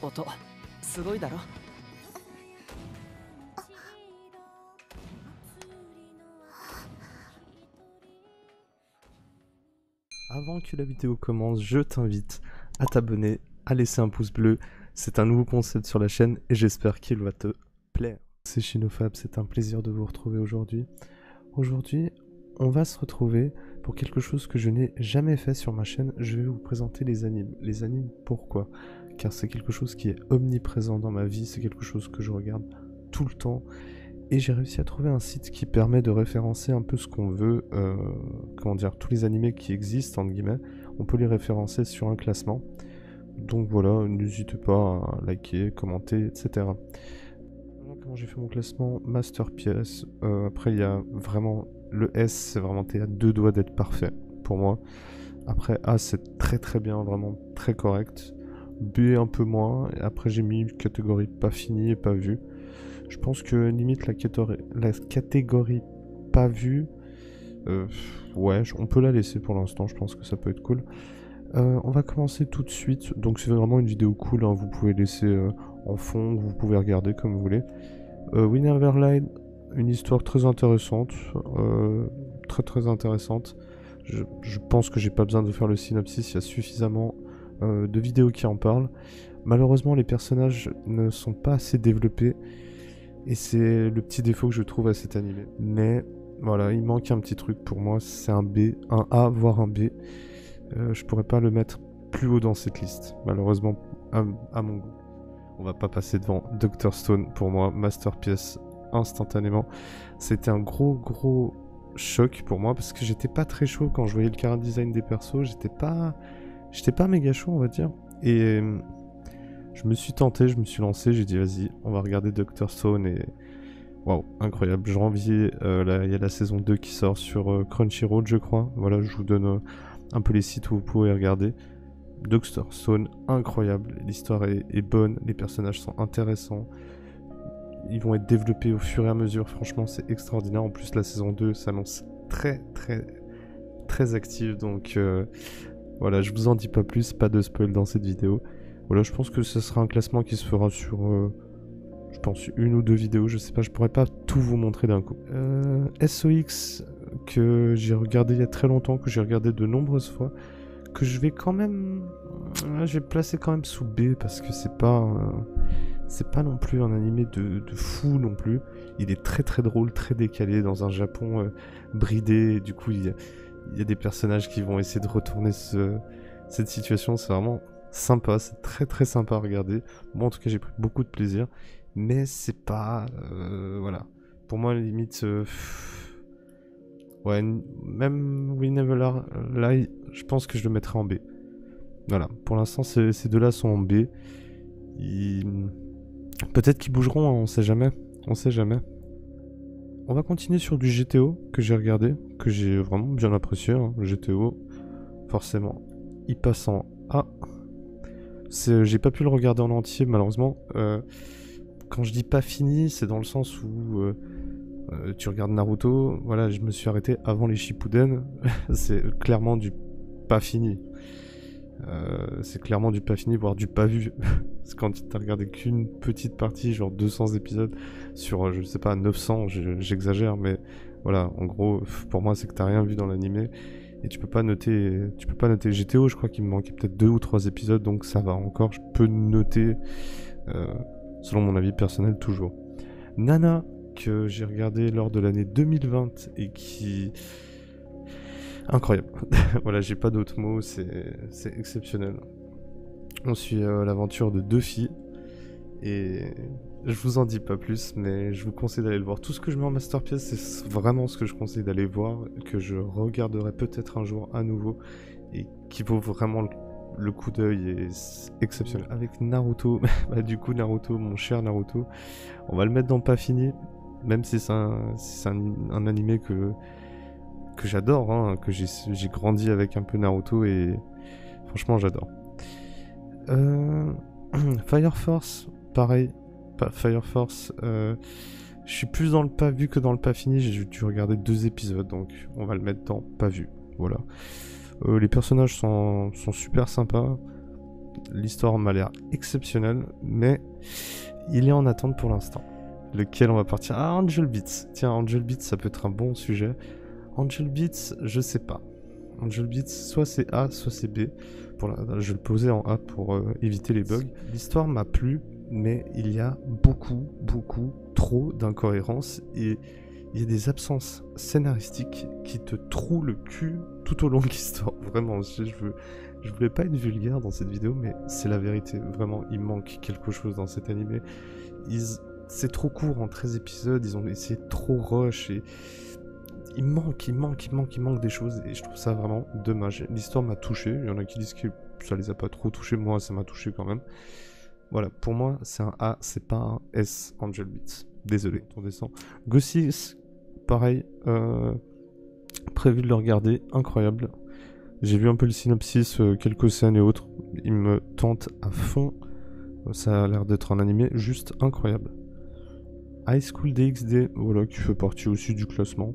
音すごいだろ。Avant que la vidéo commence, je t'invite à t'abonner, à laisser un pouce bleu. C'est un nouveau concept sur la chaîne et j'espère qu'il va te plaire. C'est Shinofab, c'est un plaisir de vous retrouver aujourd'hui. Aujourd'hui, on va se retrouver pour quelque chose que je n'ai jamais fait sur ma chaîne. Je vais vous présenter les animes. Les animes, pourquoi? Car c'est quelque chose qui est omniprésent dans ma vie, c'est quelque chose que je regarde tout le temps. Et j'ai réussi à trouver un site qui permet de référencer un peu ce qu'on veut, comment dire, tous les animés qui existent, entre guillemets, on peut les référencer sur un classement. Donc voilà, n'hésitez pas à liker, commenter, etc. Voilà comment j'ai fait mon classement Masterpiece. Après, il y a vraiment le S, c'est vraiment, t'es à deux doigts d'être parfait pour moi. Après, A, c'est très très bien, vraiment très correct. B, un peu moins. Et après, j'ai mis catégorie pas finie et pas vue. Je pense que limite la catégorie pas vue, ouais, on peut la laisser pour l'instant, je pense que ça peut être cool. On va commencer tout de suite, donc c'est vraiment une vidéo cool, hein, vous pouvez laisser en fond, vous pouvez regarder comme vous voulez. We Never Lied, une histoire très intéressante, très intéressante. Je pense que j'ai pas besoin de faire le synopsis, il y a suffisamment de vidéos qui en parlent. Malheureusement, les personnages ne sont pas assez développés. Et c'est le petit défaut que je trouve à cet animé. Mais voilà, il manque un petit truc pour moi, c'est un B, un A, voire un B. Je pourrais pas le mettre plus haut dans cette liste, malheureusement, à mon goût. On va pas passer devant Dr. Stone, pour moi, Masterpiece, instantanément. C'était un gros choc pour moi, parce que j'étais pas très chaud quand je voyais le chara design des persos, j'étais pas méga chaud, on va dire. Et... je me suis tenté, je me suis lancé, j'ai dit vas-y, on va regarder Dr. Stone et... waouh, incroyable, j'ai envie, il y a la saison 2 qui sort sur Crunchyroll je crois, voilà, je vous donne un peu les sites où vous pouvez regarder. Dr. Stone, incroyable, l'histoire est bonne, les personnages sont intéressants, ils vont être développés au fur et à mesure, franchement c'est extraordinaire, en plus la saison 2 s'annonce très active, donc voilà, je vous en dis pas plus, pas de spoil dans cette vidéo. Voilà, je pense que ce sera un classement qui se fera sur, je pense, une ou deux vidéos, je sais pas, je pourrais pas tout vous montrer d'un coup. SOX, que j'ai regardé il y a très longtemps, que j'ai regardé de nombreuses fois, que je vais quand même, je vais placer quand même sous B, parce que c'est pas non plus un animé de fou non plus. Il est très drôle, très décalé, dans un Japon bridé, et du coup il y a des personnages qui vont essayer de retourner cette situation, c'est vraiment... sympa, c'est très sympa à regarder. Moi en tout cas j'ai pris beaucoup de plaisir, mais c'est pas voilà, pour moi limite ouais, même We Never Lie, je pense que je le mettrai en B. Voilà, pour l'instant ces deux là sont en B. Peut-être qu'ils bougeront, hein, on sait jamais, on va continuer sur du GTO que j'ai regardé, que j'ai vraiment bien apprécié, hein. GTO forcément il passe en A. J'ai pas pu le regarder en entier malheureusement. Quand je dis pas fini, c'est dans le sens où tu regardes Naruto, voilà, je me suis arrêté avant les Shippuden. C'est clairement du pas fini. C'est clairement du pas fini, voire du pas vu. Parce que quand t'as regardé qu'une petite partie, genre 200 épisodes, sur, je sais pas, 900, j'exagère, mais voilà, en gros, pour moi, c'est que t'as rien vu dans l'animé. Et tu peux pas noter GTO, je crois qu'il me manquait peut-être 2 ou 3 épisodes, donc ça va encore, je peux noter, selon mon avis personnel, toujours. Nana, que j'ai regardé lors de l'année 2020, et qui... incroyable. Voilà, j'ai pas d'autres mots, c'est exceptionnel. On suit l'aventure de deux filles, et je vous en dis pas plus, mais je vous conseille d'aller le voir. Tout ce que je mets en Masterpiece, c'est vraiment ce que je conseille d'aller voir, que je regarderai peut-être un jour à nouveau, et qui vaut vraiment le coup d'œil, et c'est exceptionnel. Avec Naruto, bah du coup Naruto, mon cher Naruto, on va le mettre dans pas fini, même si c'est un animé que j'adore, hein, que j'ai grandi avec un peu Naruto, et franchement j'adore. Fire Force, pareil, Fire Force, je suis plus dans le pas vu que dans le pas fini. J'ai dû regarder 2 épisodes, donc on va le mettre dans pas vu. Voilà. Les personnages sont super sympas. L'histoire m'a l'air exceptionnelle, mais il est en attente pour l'instant. Lequel on va partir? Ah, Angel Beats. Tiens, Angel Beats, ça peut être un bon sujet. Angel Beats, je sais pas. Angel Beats, soit c'est A, soit c'est B. Je vais le poser en A pour éviter les bugs. L'histoire m'a plu, mais il y a beaucoup trop d'incohérences et il y a des absences scénaristiques qui te trouent le cul tout au long de l'histoire. Vraiment, je voulais pas être vulgaire dans cette vidéo, mais c'est la vérité. Vraiment, il manque quelque chose dans cet animé. C'est trop court en 13 épisodes, ils ont essayé trop rush et il manque des choses et je trouve ça vraiment dommage. L'histoire m'a touché, il y en a qui disent que ça les a pas trop touchés, moi ça m'a touché quand même. Voilà, pour moi c'est un A, c'est pas un S Angel Beats. Désolé, on descend. Go6, pareil, prévu de le regarder, incroyable. J'ai vu un peu le synopsis, quelques scènes et autres, il me tente à fond. Ça a l'air d'être un animé juste incroyable. High School DxD, voilà, qui fait partie aussi du classement.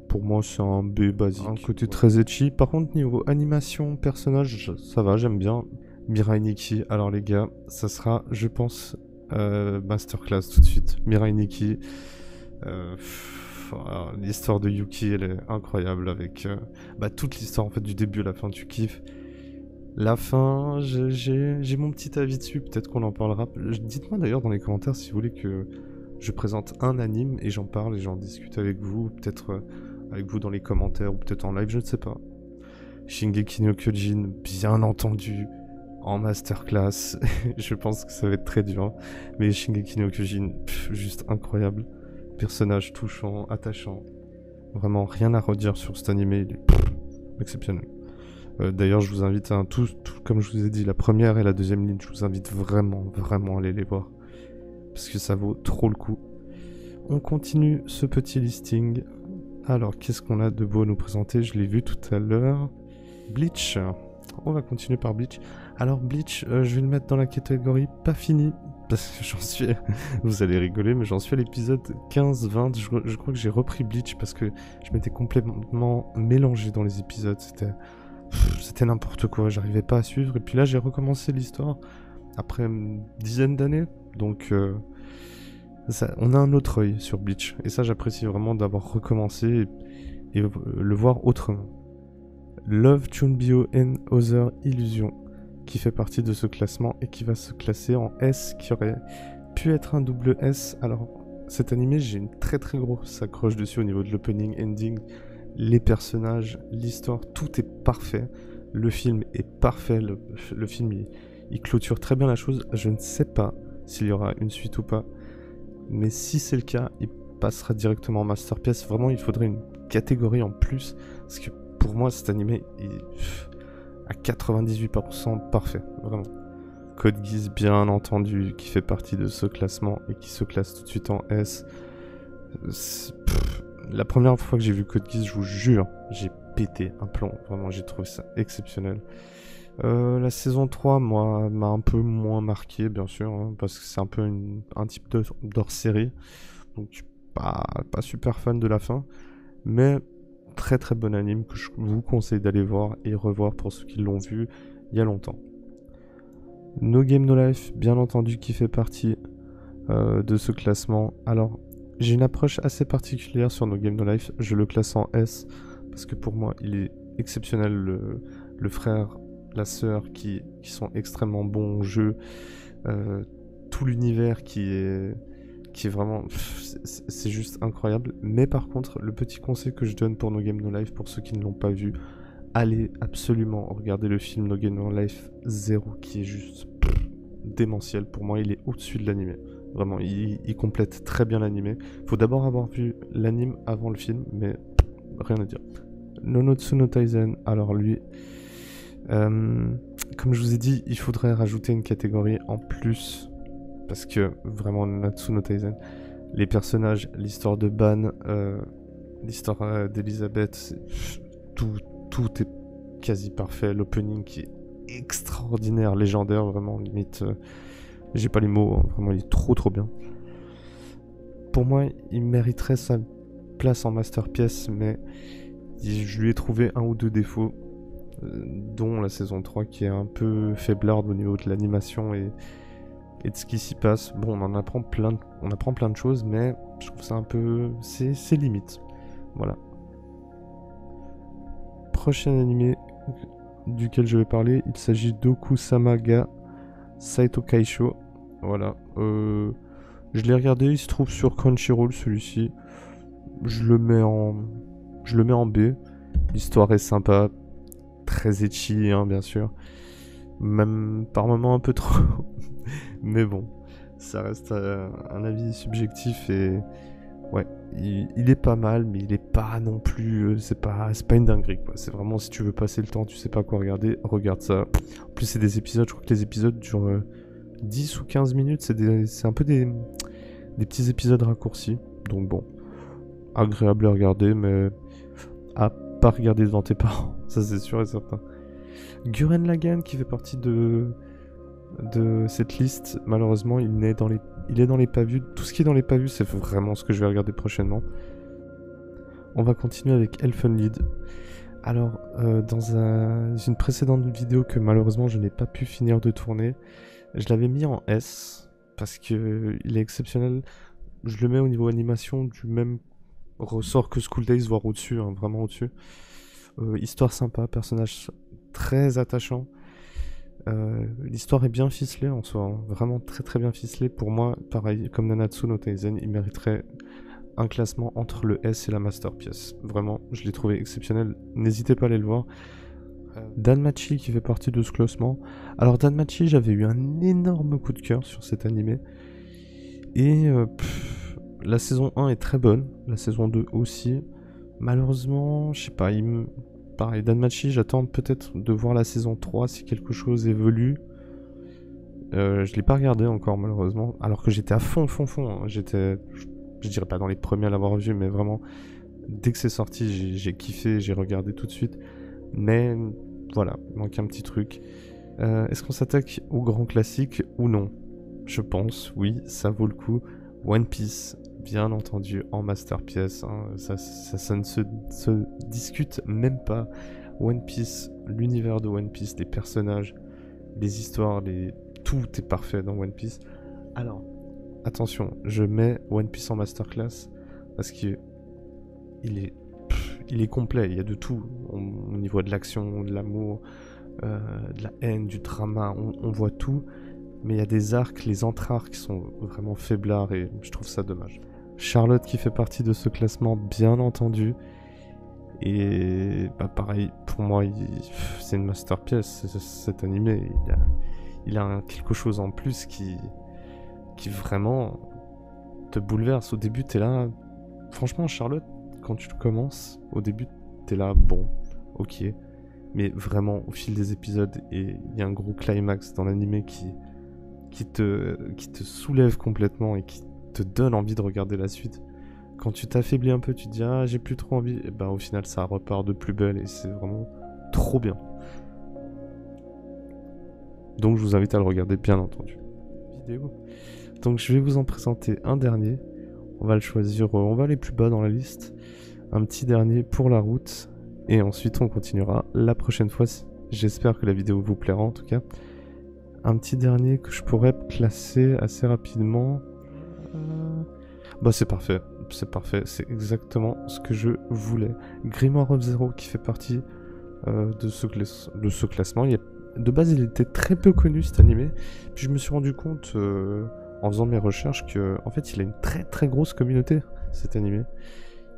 Pour moi, c'est un B basique. Un côté très etchi. Par contre, niveau animation, personnage, ça va, j'aime bien. Mirai Nikki, alors les gars, ça sera, je pense, masterclass tout de suite. Mirai Nikki, l'histoire de Yuki, elle est incroyable avec toute l'histoire en fait du début à la fin, tu kiffes. La fin, j'ai mon petit avis dessus, peut-être qu'on en parlera. Dites-moi d'ailleurs dans les commentaires si vous voulez que je présente un anime et j'en parle et j'en discute avec vous, peut-être avec vous dans les commentaires ou peut-être en live, je ne sais pas. Shingeki no Kyojin, bien entendu, en masterclass. Je pense que ça va être très dur, mais Shingeki no Kyojin, juste incroyable. Personnage touchant, attachant. Vraiment rien à redire sur cet animé, il est exceptionnel. D'ailleurs, je vous invite à tout comme je vous ai dit, la première et la deuxième ligne, je vous invite vraiment à aller les voir. Parce que ça vaut trop le coup. On continue ce petit listing. Alors, qu'est-ce qu'on a de beau à nous présenter? Je l'ai vu tout à l'heure. Bleach. On va continuer par Bleach. Alors, Bleach, je vais le mettre dans la catégorie pas fini. Parce que j'en suis... Vous allez rigoler, mais j'en suis à l'épisode 15-20. Je crois que j'ai repris Bleach parce que je m'étais complètement mélangé dans les épisodes. C'était n'importe quoi, j'arrivais pas à suivre. Et puis là, j'ai recommencé l'histoire après une dizaine d'années. Donc, on a un autre œil sur Bleach. Et ça, j'apprécie vraiment d'avoir recommencé et le voir autrement. Love Chunbyo and Other Illusion, qui fait partie de ce classement et qui va se classer en S, qui aurait pu être un double S. Alors, cet animé, j'ai une très grosse accroche dessus au niveau de l'opening, ending, les personnages, l'histoire, tout est parfait. Le film est parfait, le film, il clôture très bien la chose. Je ne sais pas s'il y aura une suite ou pas, mais si c'est le cas, il passera directement en masterpiece. Vraiment, il faudrait une catégorie en plus, parce que pour moi, cet animé est à 98% parfait, vraiment. Code Geass, bien entendu, qui fait partie de ce classement et qui se classe tout de suite en S. La première fois que j'ai vu Code Geass, je vous jure, j'ai pété un plomb. Vraiment, j'ai trouvé ça exceptionnel. La saison 3, moi, m'a un peu moins marqué, bien sûr, hein, parce que c'est un peu un type d'hors-série. Donc, pas super fan de la fin. Mais très bon anime que je vous conseille d'aller voir et revoir pour ceux qui l'ont vu il y a longtemps. No Game No Life, bien entendu, qui fait partie de ce classement. Alors, j'ai une approche assez particulière sur No Game No Life. Je le classe en S parce que pour moi, il est exceptionnel. Le frère, la sœur qui sont extrêmement bons au jeu. Tout l'univers qui est vraiment... C'est juste incroyable. Mais par contre, le petit conseil que je donne pour No Game No Life, pour ceux qui ne l'ont pas vu, allez absolument regarder le film No Game No Life 0, qui est juste démentiel. Pour moi, il est au-dessus de l'anime. Vraiment, il complète très bien l'anime. Faut d'abord avoir vu l'anime avant le film, mais rien à dire. Nonotsu no Taisen, alors lui... comme je vous ai dit, il faudrait rajouter une catégorie en plus... Parce que vraiment, Nonotsu no Taisen, les personnages, l'histoire de Ban, l'histoire d'Elisabeth, tout est quasi parfait. L'opening qui est extraordinaire, légendaire, vraiment, limite J'ai pas les mots, hein, vraiment il est trop bien. Pour moi, il mériterait sa place en masterpiece, mais je lui ai trouvé un ou deux défauts, dont la saison 3 qui est un peu faiblarde au niveau de l'animation et de ce qui s'y passe. Bon, on apprend plein de choses, mais je trouve ça un peu... c'est limite. Voilà. Prochain animé duquel je vais parler, il s'agit d'Okusama ga Saito Kaisho. Voilà. Je l'ai regardé, il se trouve sur Crunchyroll celui-ci. Je le mets en B. L'histoire est sympa, très ecchi, hein, bien sûr. Même par moments un peu trop. Mais bon, ça reste un avis subjectif et ouais, il est pas mal, mais il est pas non plus. C'est pas une dinguerie quoi. C'est vraiment si tu veux passer le temps, tu sais pas quoi regarder, regarde ça. En plus, c'est des épisodes, je crois que les épisodes durent 10 ou 15 minutes. C'est un peu des petits épisodes raccourcis. Donc bon, agréable à regarder, mais à pas regarder devant tes parents, ça c'est sûr et certain. Gurren Lagann qui fait partie de cette liste, malheureusement il est dans les pas vus. Tout ce qui est dans les pas vus, c'est vraiment ce que je vais regarder prochainement. On va continuer avec Elfen Lied. Alors, dans une précédente vidéo que malheureusement je n'ai pas pu finir de tourner, je l'avais mis en S parce que il est exceptionnel. Je le mets au niveau animation du même ressort que School Days, voire au-dessus, hein, vraiment au-dessus. Histoire sympa, personnage très attachant. L'histoire est bien ficelée en soi, hein, vraiment très bien ficelée. Pour moi, pareil, comme Nanatsu no Taisen, il mériterait un classement entre le S et la masterpiece. Vraiment, je l'ai trouvé exceptionnel. N'hésitez pas à aller le voir. Danmachi qui fait partie de ce classement. Alors Danmachi, j'avais eu un énorme coup de cœur sur cet animé. Et la saison 1 est très bonne, la saison 2 aussi. Malheureusement, je sais pas, pareil, Danmachi, j'attends peut-être de voir la saison 3 si quelque chose évolue. Je l'ai pas regardé encore malheureusement, alors que j'étais à fond. Hein. J'étais, je dirais pas dans les premiers à l'avoir vu, mais vraiment, dès que c'est sorti, j'ai kiffé, j'ai regardé tout de suite. Mais voilà, il manque un petit truc. Est-ce qu'on s'attaque au grand classique ou non? Je pense, oui, ça vaut le coup. One Piece, bien entendu, en masterpiece, hein, ça ne se discute même pas. One Piece, l'univers de One Piece, les personnages, les histoires, tout est parfait dans One Piece. Alors, attention, je mets One Piece en masterclass parce que il est complet, il y a de tout au niveau de l'action, de l'amour, de la haine, du drama, on voit tout. Mais il y a des arcs, les entre-arcs qui sont vraiment faiblards et je trouve ça dommage. Charlotte qui fait partie de ce classement, bien entendu. Et bah pareil, pour moi, c'est une masterpiece, cet animé. Il a quelque chose en plus qui vraiment te bouleverse. Au début, t'es là... Franchement, Charlotte, quand tu le commences, au début, t'es là, bon, ok. Mais vraiment, au fil des épisodes, et il y a un gros climax dans l'animé qui te soulève complètement et qui te donne envie de regarder la suite. Quand tu t'affaiblis un peu, tu te dis ah j'ai plus trop envie, et ben au final ça repart de plus belle et c'est vraiment trop bien. Donc je vous invite à le regarder bien entendu. Vidéo. Donc je vais vous en présenter un dernier. On va le choisir, on va aller plus bas dans la liste. Un petit dernier pour la route et ensuite on continuera la prochaine fois. J'espère que la vidéo vous plaira en tout cas. Un petit dernier que je pourrais classer assez rapidement. Bah c'est parfait, c'est exactement ce que je voulais. Grimoire of Zero qui fait partie de ce classement. De base il était très peu connu cet animé, puis je me suis rendu compte en faisant mes recherches que en fait il a une très grosse communauté cet animé.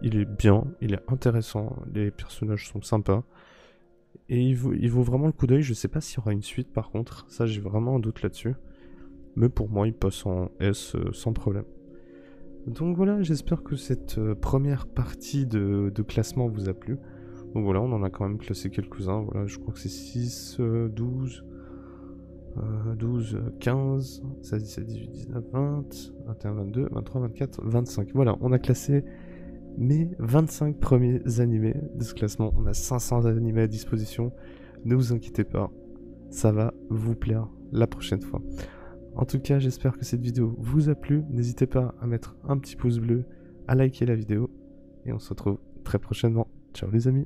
Il est bien, il est intéressant, les personnages sont sympas. Et il vaut vraiment le coup d'œil. Je sais pas s'il y aura une suite par contre. Ça, j'ai vraiment un doute là-dessus. Mais pour moi, il passe en S sans problème. Donc voilà, j'espère que cette première partie de classement vous a plu. Donc voilà, on en a quand même classé quelques-uns. Voilà, je crois que c'est 6, 12, 15, 16, 17, 18, 19, 20, 21, 22, 23, 24, 25. Voilà, on a classé mes 25 premiers animés de ce classement. On a 500 animés à disposition. Ne vous inquiétez pas, ça va vous plaire la prochaine fois. En tout cas, j'espère que cette vidéo vous a plu. N'hésitez pas à mettre un petit pouce bleu, à liker la vidéo. Et on se retrouve très prochainement. Ciao les amis.